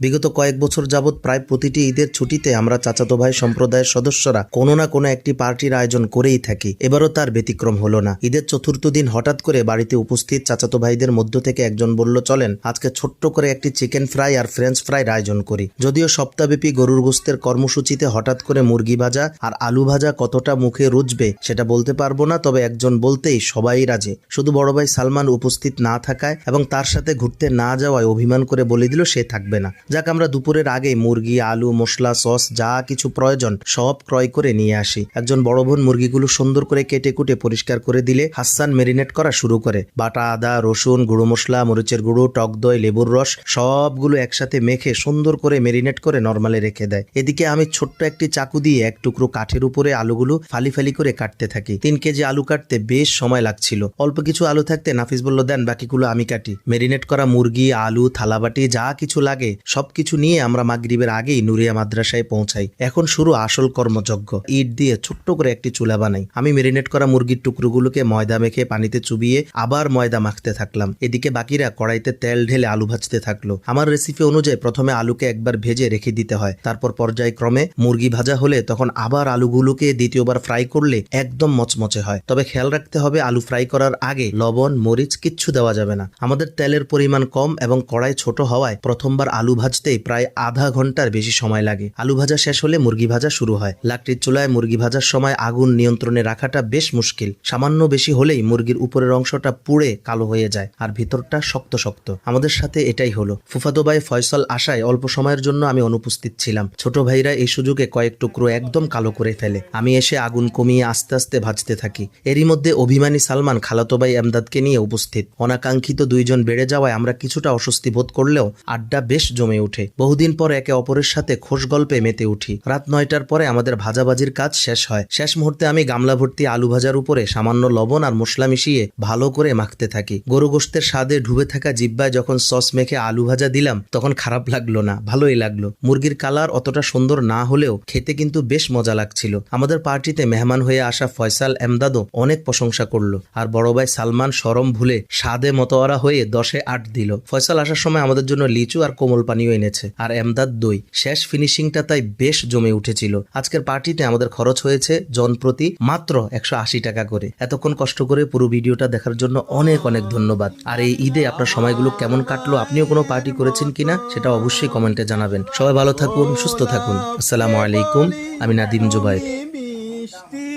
বিগত কয়েক বছর যাবৎ প্রায় প্রতিটি ঈদের ছুটিতে আমরা চাচাতো ভাই সম্প্রদায়ের সদস্যরা কোনো না কোনো একটি পার্টির আয়োজন করেই থাকি। এবারও তার ব্যতিক্রম হলো না। ঈদের চতুর্থ দিন হঠাৎ করে বাড়িতে উপস্থিত চাচাতো ভাইদের মধ্য থেকে একজন বলল, চলেন আজকে ছোট্ট করে একটি চিকেন ফ্রাই আর ফ্রেঞ্চ ফ্রাইর আয়োজন করি। যদিও সপ্তাহব্যাপী গরুর গোস্তের কর্মসূচিতে হঠাৎ করে মুরগি ভাজা আর আলু ভাজা কতটা মুখে রুজবে সেটা বলতে পারবো না, তবে একজন বলতেই সবাই রাজি। শুধু বড় ভাই সালমান উপস্থিত না থাকায় এবং তার সাথে ঘুরতে না যাওয়ায় অভিমান করে বলে দিল সে থাকবে না। যাক, আমরা দুপুরের আগে মুরগি, আলু, মশলা, সস যা কিছু প্রয়োজন সব ক্রয় করে নিয়ে আসি। একজন বড় বোন মুরগিগুলো সুন্দর করে কেটে কুটে পরিষ্কার করে দিলে হাসান মেরিনেট করা শুরু করে। বাটা আদা, রসুন, গুঁড়ো মশলা, মরিচের গুঁড়ো, টক দই, লেবুর রস সবগুলো একসাথে মেখে সুন্দর করে মেরিনেট করে নরমালে রেখে দেয়। এদিকে আমি ছোট্ট একটি চাকু দিয়ে এক টুকরো কাঠের উপরে আলুগুলো ফালি ফালি করে কাটতে থাকি। 3 কেজি আলু কাটতে বেশ সময় লাগছিল। অল্প কিছু আলু থাকতে নাফিস বলল, দেন বাকিগুলো আমি কাটি। মেরিনেট করা মুরগি, আলু, থালাবাটি যা কিছু লাগে সবকিছু নিয়ে আমরা মাগরিবের আগেই নুরিয়া মাদ্রাসায় পৌঁছাই। এখন শুরু আসল কর্মযজ্ঞ। ইট দিয়ে ছোট্ট করে একটি চুলা বানাই। আমি মেরিনেট করা মুরগির টুকরোগুলোকে ময়দা মেখে পানিতে চুবিয়ে আবার ময়দা মাখতে থাকলাম। এদিকে বাকিরা কড়াইতে তেল ঢেলে আলু ভাজতে থাকলো। আমার রেসিপি অনুযায়ী প্রথমে আলুকে একবার ভেজে রেখে দিতে হয়, তারপর পর্যায়ক্রমে মুরগি ভাজা হলে তখন আবার আলুগুলোকে দ্বিতীয়বার ফ্রাই করলে একদম মচমচে হয়। তবে খেয়াল রাখতে হবে আলু ফ্রাই করার আগে লবণ, মরিচ কিচ্ছু দেওয়া যাবে না। আমাদের তেলের পরিমাণ কম এবং কড়াই ছোট হওয়ায় প্রথমবার আলু ভাজতেই প্রায় আধা ঘন্টার বেশি সময় লাগে। আলু ভাজা শেষ হলে মুরগি ভাজা শুরু হয়। লাকড়ির চুলায় মুরগি ভাজার সময় আগুন নিয়ন্ত্রণে রাখাটা বেশ মুশকিল। সামান্য বেশি হলেই মুরগির উপরের অংশটা পুড়ে কালো হয়ে যায় আর ভিতরটা শক্ত শক্ত। আমাদের সাথে এটাই হলো। ফুফাতো ভাই ফয়সাল আসায় অল্প সময়ের জন্য আমি অনুপস্থিত ছিলাম। ছোট ভাইরা এই সুযোগে কয়েক টুকরো একদম কালো করে ফেলে। আমি এসে আগুন কমিয়ে আস্তে আস্তে ভাজতে থাকি। এরই মধ্যে অভিমানী সালমান খালাতো ভাই এমদাদকে নিয়ে উপস্থিত। অনাকাঙ্ক্ষিত দুইজন বেড়ে যাওয়ায় আমরা কিছুটা অস্বস্তি বোধ করলেও আড্ডা বেশ জমে ওঠে। বহুদিন পর একে অপরের সাথে খোশ গল্পে মেতে উঠি। রাত 9টার পরে আমাদের ভাজাভাজির কাজ শেষ হয়। শেষ মুহূর্তে আমি গামলা ভর্তি আলু ভাজার উপরে সামান্য লবণ আর মশলা মিশিয়ে ভালো করে মাখতে থাকি। গরু গোশতের স্বাদে ডুবে থাকা জিহ্বায় যখন সস মেখে আলু ভাজা দিলাম তখন খারাপ লাগলো না, ভালোই লাগলো। মুরগির কালার অতটা সুন্দর না হলেও খেতে কিন্তু বেশ মজা লাগছিল। আমাদের পার্টিতে মেহমান হয়ে আসা ফয়সাল এমদাদও অনেক প্রশংসা করলো আর বড় ভাই সালমান শরম ভুলে স্বাদে মতোয়ারা হয়ে 10-এ 8 দিল। ফয়সাল আসার সময় আমাদের জন্য লিচু আর কোমল পানীয় এনেছে আর এমদাদ দই। শেষ ফিনিশিংটা তাই বেশ জমে উঠেছিল। আজকের পার্টিতে আমাদের খরচ হয়েছে জন প্রতি মাত্র 180 টাকা করে। এতক্ষণ কষ্ট করে পুরো ভিডিওটা দেখার জন্য অনেক অনেক ধন্যবাদ। আর এই ঈদে আপনার সময়গুলো কেমন কাটলো, আপনিও কোনো পার্টি করেছেন কিনা সেটা অবশ্যই কমেন্টে জানাবেন। সবাই ভালো থাকুন, সুস্থ থাকুন। আসসালামু আলাইকুম। আমি নাদিম জুবাইর। মিষ্টি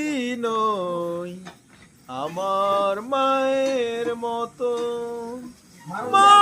নই আমার মায়ের মতো মা